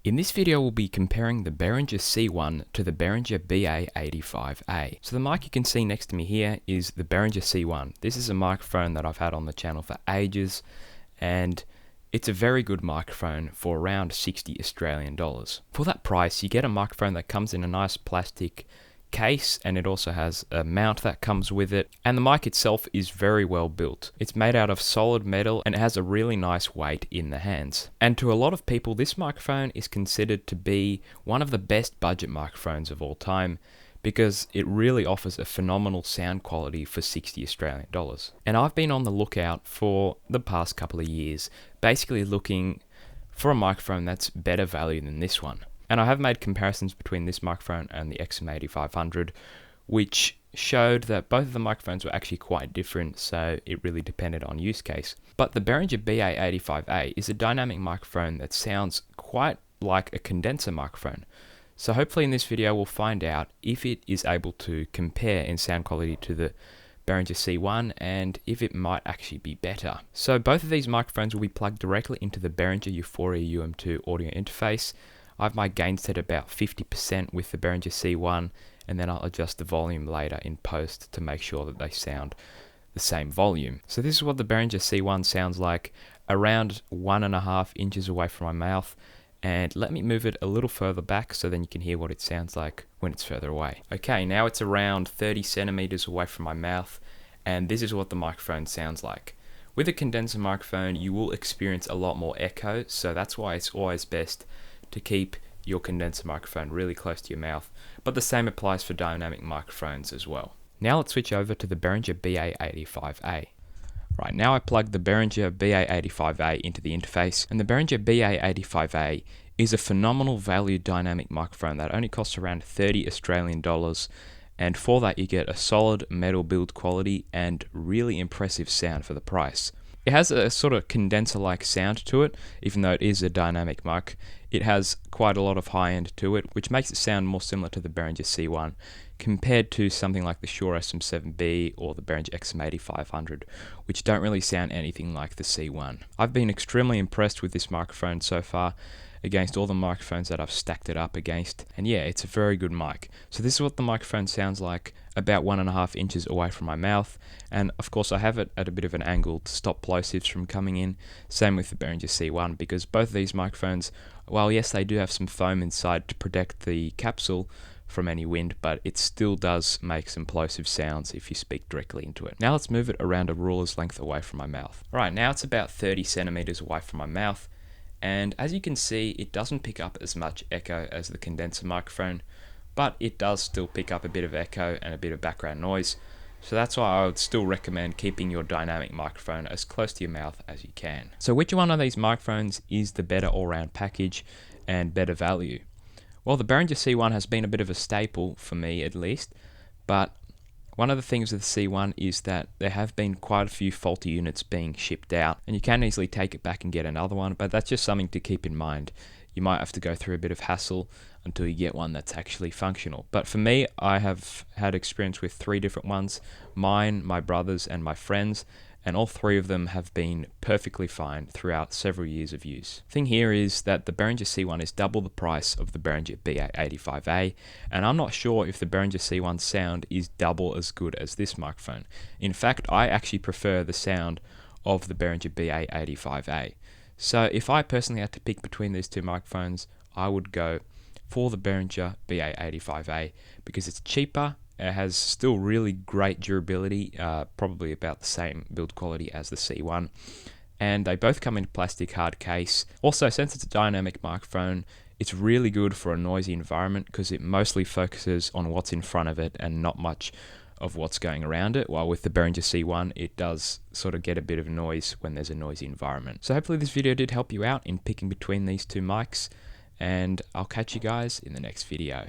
In this video, we'll be comparing the Behringer C1 to the Behringer BA85A. So the mic you can see next to me here is the Behringer C1. This is a microphone that I've had on the channel for ages, and it's a very good microphone for around 60 Australian dollars. For that price, you get a microphone that comes in a nice plastic case, and it also has a mount that comes with it, and the mic itself is very well built. It's made out of solid metal and it has a really nice weight in the hands. And to a lot of people, this microphone is considered to be one of the best budget microphones of all time because it really offers a phenomenal sound quality for 60 Australian dollars. And I've been on the lookout for the past couple of years, basically looking for a microphone that's better value than this one. And I have made comparisons between this microphone and the XM8500, which showed that both of the microphones were actually quite different, so it really depended on use case. But the Behringer BA85A is a dynamic microphone that sounds quite like a condenser microphone. So hopefully in this video we'll find out if it is able to compare in sound quality to the Behringer C1 and if it might actually be better. So both of these microphones will be plugged directly into the Behringer Uphoria UM2 audio interface. I have my gain set about 50% with the Behringer C1, and then I'll adjust the volume later in post to make sure that they sound the same volume. So this is what the Behringer C1 sounds like around 1.5 inches away from my mouth, and let me move it a little further back so then you can hear what it sounds like when it's further away. Okay, now it's around 30 centimeters away from my mouth, and this is what the microphone sounds like. With a condenser microphone, you will experience a lot more echo, so that's why it's always best to keep your condenser microphone really close to your mouth, but the same applies for dynamic microphones as well. Now let's switch over to the Behringer BA85A. Right, now I plugged the Behringer BA85A into the interface, and the Behringer BA85A is a phenomenal value dynamic microphone that only costs around 30 Australian dollars, and for that you get a solid metal build quality and really impressive sound for the price. It has a sort of condenser-like sound to it, even though it is a dynamic mic. It has quite a lot of high end to it, which makes it sound more similar to the Behringer C1 compared to something like the Shure SM7B or the Behringer XM8500, which don't really sound anything like the C1. I've been extremely impressed with this microphone so far against all the microphones that I've stacked it up against, and yeah, it's a very good mic. So this is what the microphone sounds like about 1.5 inches away from my mouth, and of course I have it at a bit of an angle to stop plosives from coming in. Same with the Behringer C1, because both of these microphones, while yes they do have some foam inside to protect the capsule from any wind, but it still does make some plosive sounds if you speak directly into it. Now let's move it around a ruler's length away from my mouth. Right, now it's about 30 centimeters away from my mouth, and as you can see, it doesn't pick up as much echo as the condenser microphone, but it does still pick up a bit of echo and a bit of background noise. So that's why I would still recommend keeping your dynamic microphone as close to your mouth as you can. So which one of these microphones is the better all-round package and better value? Well, the Behringer C1 has been a bit of a staple for me at least, but one of the things with the C1 is that there have been quite a few faulty units being shipped out, and you can easily take it back and get another one, but that's just something to keep in mind. You might have to go through a bit of hassle until you get one that's actually functional. But for me, I have had experience with 3 different ones, mine, my brother's, and my friend's, and all 3 of them have been perfectly fine throughout several years of use. The thing here is that the Behringer C1 is double the price of the Behringer BA85A, and I'm not sure if the Behringer C1 sound is double as good as this microphone. In fact, I actually prefer the sound of the Behringer BA85A. So if I personally had to pick between these 2 microphones, I would go for the Behringer BA85A because it's cheaper. It has still really great durability, probably about the same build quality as the C1, and they both come in plastic hard case. Also, since it's a dynamic microphone, it's really good for a noisy environment because it mostly focuses on what's in front of it and not much of what's going around it, while with the Behringer C1 it does sort of get a bit of noise when there's a noisy environment. So hopefully this video did help you out in picking between these 2 mics, and I'll catch you guys in the next video.